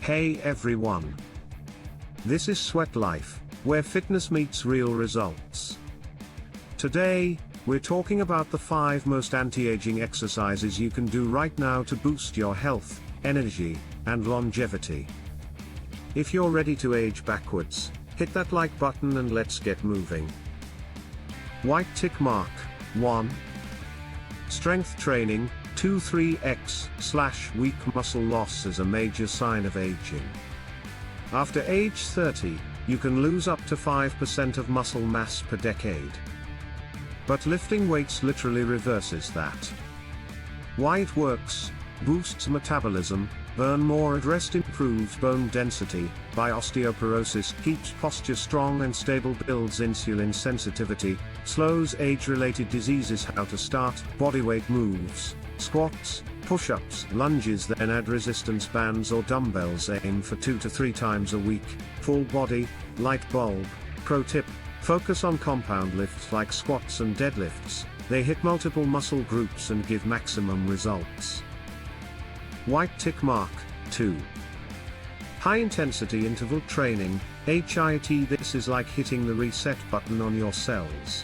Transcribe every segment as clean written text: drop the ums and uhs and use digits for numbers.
Hey everyone! This is Sweat Life, where fitness meets real results. Today, we're talking about the 5 most anti-aging exercises you can do right now to boost your health, energy, and longevity. If you're ready to age backwards, hit that like button and let's get moving. White tick mark. 1. Strength training. 2-3x/weak muscle loss is a major sign of aging. After age 30, you can lose up to 5% of muscle mass per decade. But lifting weights literally reverses that. Why it works: boosts metabolism, burn more at rest, improves bone density, by osteoporosis, keeps posture strong and stable, builds insulin sensitivity, slows age-related diseases. How to start: bodyweight moves, squats, push-ups, lunges, then add resistance bands or dumbbells. Aim for 2 to 3 times a week. Full body, light bulb. Pro tip: focus on compound lifts like squats and deadlifts. They hit multiple muscle groups and give maximum results. White tick mark. 2. High intensity interval training, HIIT. This is like hitting the reset button on your cells.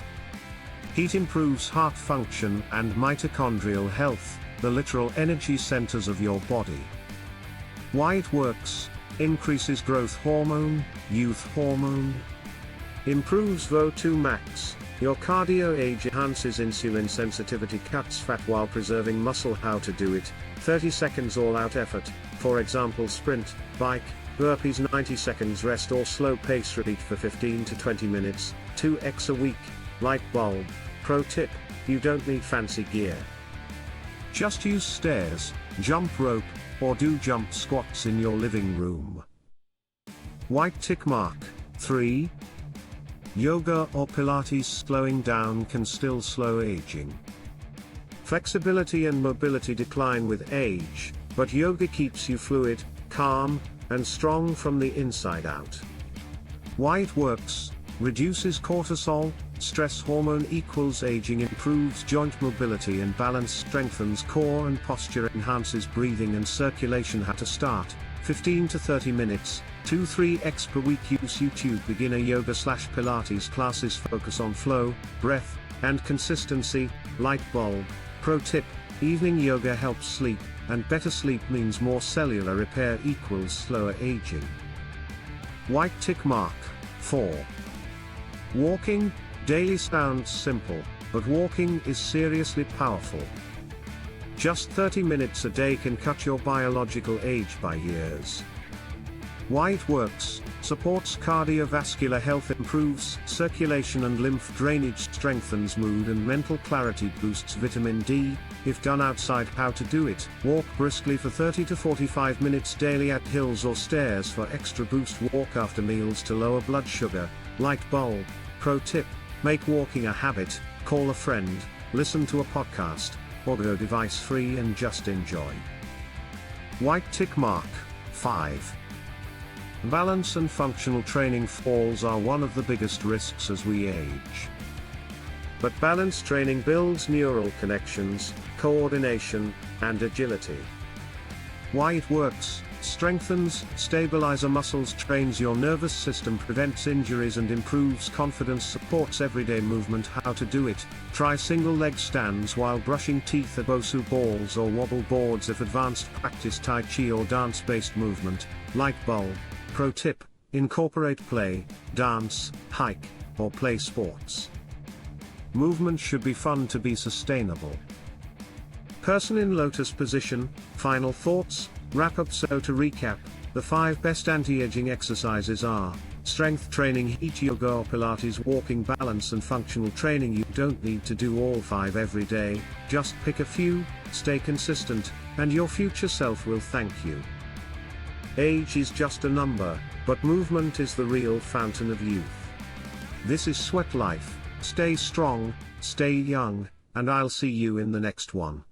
Heat improves heart function and mitochondrial health, the literal energy centers of your body. Why it works: increases growth hormone, youth hormone. Improves VO2 max, your cardio age. Enhances insulin sensitivity, cuts fat while preserving muscle. How to do it: 30 seconds all-out effort, for example sprint, bike, burpees. 90 seconds rest or slow pace repeat for 15 to 20 minutes, 2x a week. Light bulb. Pro tip: you don't need fancy gear. Just use stairs, jump rope, or do jump squats in your living room. White tick mark. 3. Yoga or Pilates. Slowing down can still slow aging. Flexibility and mobility decline with age, but yoga keeps you fluid, calm, and strong from the inside out. Why it works: reduces cortisol, stress hormone equals aging, improves joint mobility and balance, strengthens core and posture, enhances breathing and circulation. How to start: 15 to 30 minutes, 2-3x per week. Use YouTube beginner yoga/Pilates classes. Focus on flow, breath, and consistency. Light bulb. Pro tip: evening yoga helps sleep, and better sleep means more cellular repair equals slower aging. White tick mark. 4. Walking. Daily sounds simple, but walking is seriously powerful. Just 30 minutes a day can cut your biological age by years. Why it works: supports cardiovascular health, improves circulation and lymph drainage, strengthens mood and mental clarity, boosts vitamin D, if done outside. How to do it: walk briskly for 30 to 45 minutes daily, add hills or stairs for extra boost. Walk after meals to lower blood sugar. Light bulb. Pro tip: make walking a habit, call a friend, listen to a podcast, or go device free and just enjoy. White tick mark. 5. Balance and functional training. Falls are one of the biggest risks as we age. But balance training builds neural connections, coordination, and agility. Why it works: strengthens, stabilizer muscles, trains your nervous system, prevents injuries and improves confidence, supports everyday movement. How to do it: try single leg stands while brushing teeth at Bosu balls or wobble boards. If advanced, practice Tai Chi or dance-based movement. Light bulb. Pro tip: incorporate play, dance, hike, or play sports. Movement should be fun to be sustainable. Person in lotus position. Final thoughts, wrap up. So to recap, the 5 best anti-aging exercises are: strength training, heat yoga or Pilates, walking, balance and functional training. You don't need to do all 5 every day, just pick a few, stay consistent, and your future self will thank you. Age is just a number, but movement is the real fountain of youth. This is Sweat Life. Stay strong, stay young, and I'll see you in the next one.